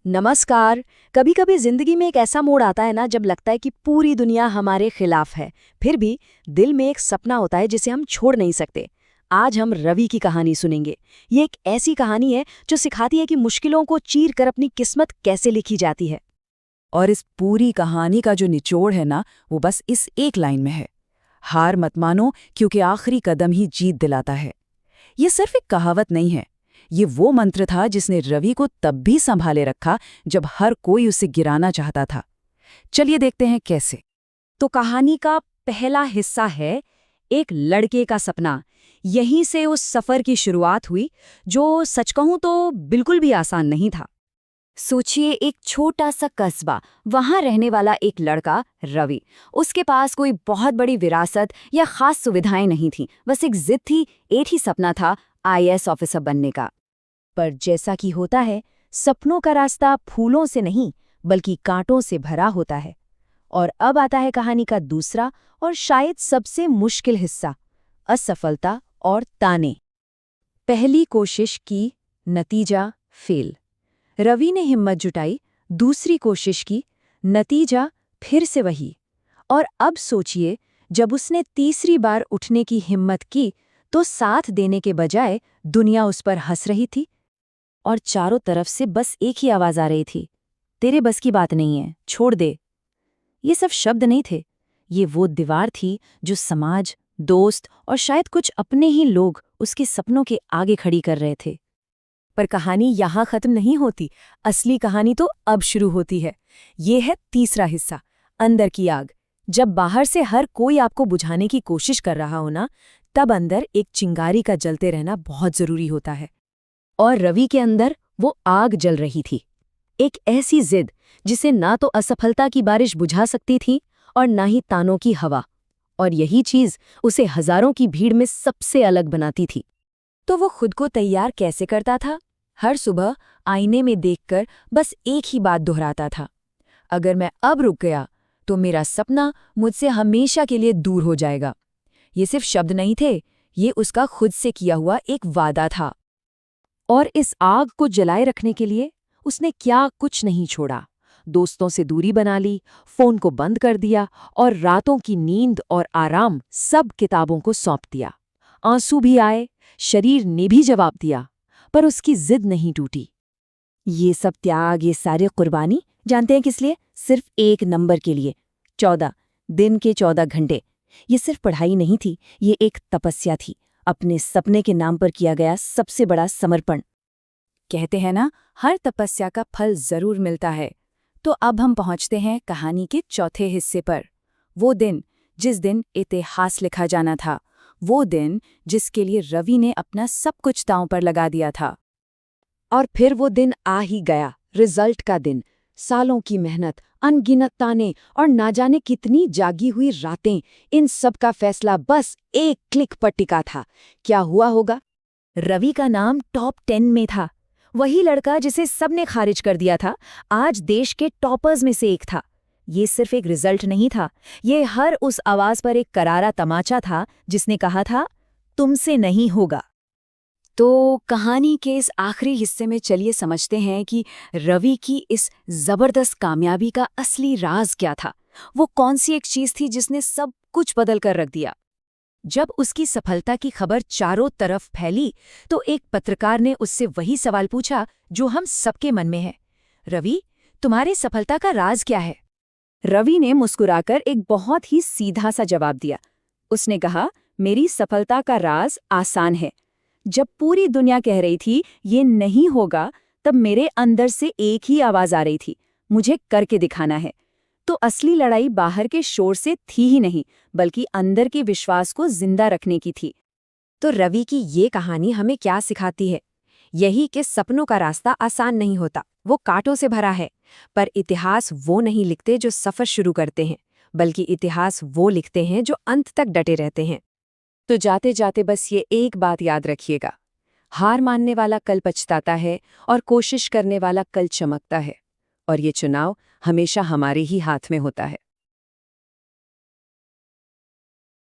नमस्कार। कभी कभी जिंदगी में एक ऐसा मोड़ आता है ना, जब लगता है कि पूरी दुनिया हमारे खिलाफ है, फिर भी दिल में एक सपना होता है जिसे हम छोड़ नहीं सकते। आज हम रवि की कहानी सुनेंगे। ये एक ऐसी कहानी है जो सिखाती है कि मुश्किलों को चीर कर अपनी किस्मत कैसे लिखी जाती है। और इस पूरी कहानी का जो निचोड़ है ना, वो बस इस एक लाइन में है। हार मत मानो, क्योंकि आखिरी कदम ही जीत दिलाता है। ये सिर्फ एक कहावत नहीं है, ये वो मंत्र था जिसने रवि को तब भी संभाले रखा जब हर कोई उसे गिराना चाहता था। चलिए देखते हैं कैसे। तो कहानी का पहला हिस्सा है एक लड़के का सपना। यहीं से उस सफर की शुरुआत हुई, जो सच कहूं तो बिल्कुल भी आसान नहीं था। सोचिए, एक छोटा सा कस्बा, वहां रहने वाला एक लड़का रवि। उसके पास कोई बहुत बड़ी विरासत या खास सुविधाएं नहीं थीं, बस एक जिद थी, एक ही सपना था, आईएएस ऑफिसर बनने का। पर जैसा कि होता है, सपनों का रास्ता फूलों से नहीं बल्कि कांटों से भरा होता है। और अब आता है कहानी का दूसरा और शायद सबसे मुश्किल हिस्सा, असफलता और ताने। पहली कोशिश की, नतीजा फेल। रवि ने हिम्मत जुटाई, दूसरी कोशिश की, नतीजा फिर से वही। और अब सोचिए, जब उसने तीसरी बार उठने की हिम्मत की, तो साथ देने के बजाय दुनिया उस पर हंस रही थी। और चारों तरफ से बस एक ही आवाज आ रही थी, तेरे बस की बात नहीं है, छोड़ दे। ये सब शब्द नहीं थे, ये वो दीवार थी जो समाज, दोस्त और शायद कुछ अपने ही लोग उसके सपनों के आगे खड़ी कर रहे थे। पर कहानी यहाँ खत्म नहीं होती। असली कहानी तो अब शुरू होती है। ये है तीसरा हिस्सा, अंदर की आग। जब बाहर से हर कोई आपको बुझाने की कोशिश कर रहा हो ना, तब अंदर एक चिंगारी का जलते रहना बहुत जरूरी होता है। और रवि के अंदर वो आग जल रही थी, एक ऐसी जिद जिसे ना तो असफलता की बारिश बुझा सकती थी और ना ही तानों की हवा। और यही चीज उसे हजारों की भीड़ में सबसे अलग बनाती थी। तो वो खुद को तैयार कैसे करता था? हर सुबह आईने में देखकर बस एक ही बात दोहराता था, अगर मैं अब रुक गया तो मेरा सपना मुझसे हमेशा के लिए दूर हो जाएगा। ये सिर्फ शब्द नहीं थे, ये उसका खुद से किया हुआ एक वादा था। और इस आग को जलाए रखने के लिए उसने क्या कुछ नहीं छोड़ा। दोस्तों से दूरी बना ली, फोन को बंद कर दिया और रातों की नींद और आराम सब किताबों को सौंप दिया। आंसू भी आए, शरीर ने भी जवाब दिया, पर उसकी जिद नहीं टूटी। ये सब त्याग, ये सारी कुर्बानी, जानते हैं किस लिए? सिर्फ एक नंबर के लिए। 14 दिन के 14 घंटे। ये सिर्फ पढ़ाई नहीं थी, ये एक तपस्या थी, अपने सपने के नाम पर किया गया सबसे बड़ा समर्पण। कहते हैं ना, हर तपस्या का फल जरूर मिलता है। तो अब हम पहुंचते हैं कहानी के चौथे हिस्से पर। वो दिन, जिस दिन इतिहास लिखा जाना था। वो दिन जिसके लिए रवि ने अपना सब कुछ दांव पर लगा दिया था। और फिर वो दिन आ ही गया, रिजल्ट का दिन। सालों की मेहनत, अनगिनत ताने और ना जाने कितनी जागी हुई रातें, इन सब का फैसला बस एक क्लिक पर टिका था। क्या हुआ होगा? रवि का नाम टॉप 10 में था। वही लड़का जिसे सबने खारिज कर दिया था, आज देश के टॉपर्स में से एक था। ये सिर्फ एक रिजल्ट नहीं था, ये हर उस आवाज पर एक करारा तमाचा था जिसने कहा था, तुमसे नहीं होगा। तो कहानी के इस आखिरी हिस्से में चलिए समझते हैं कि रवि की इस जबरदस्त कामयाबी का असली राज क्या था। वो कौन सी एक चीज थी जिसने सब कुछ बदल कर रख दिया। जब उसकी सफलता की खबर चारों तरफ फैली, तो एक पत्रकार ने उससे वही सवाल पूछा जो हम सबके मन में है, रवि, तुम्हारी सफलता का राज क्या है? रवि ने मुस्कुराकर एक बहुत ही सीधा सा जवाब दिया। उसने कहा, मेरी सफलता का राज आसान है। जब पूरी दुनिया कह रही थी ये नहीं होगा, तब मेरे अंदर से एक ही आवाज आ रही थी, मुझे करके दिखाना है। तो असली लड़ाई बाहर के शोर से थी ही नहीं, बल्कि अंदर के विश्वास को जिंदा रखने की थी। तो रवि की ये कहानी हमें क्या सिखाती है? यही कि सपनों का रास्ता आसान नहीं होता, वो कांटों से भरा है। पर इतिहास वो नहीं लिखते जो सफर शुरू करते हैं, बल्कि इतिहास वो लिखते हैं जो अंत तक डटे रहते हैं। तो जाते जाते बस ये एक बात याद रखिएगा, हार मानने वाला कल पछताता है और कोशिश करने वाला कल चमकता है। और ये चुनाव हमेशा हमारे ही हाथ में होता है।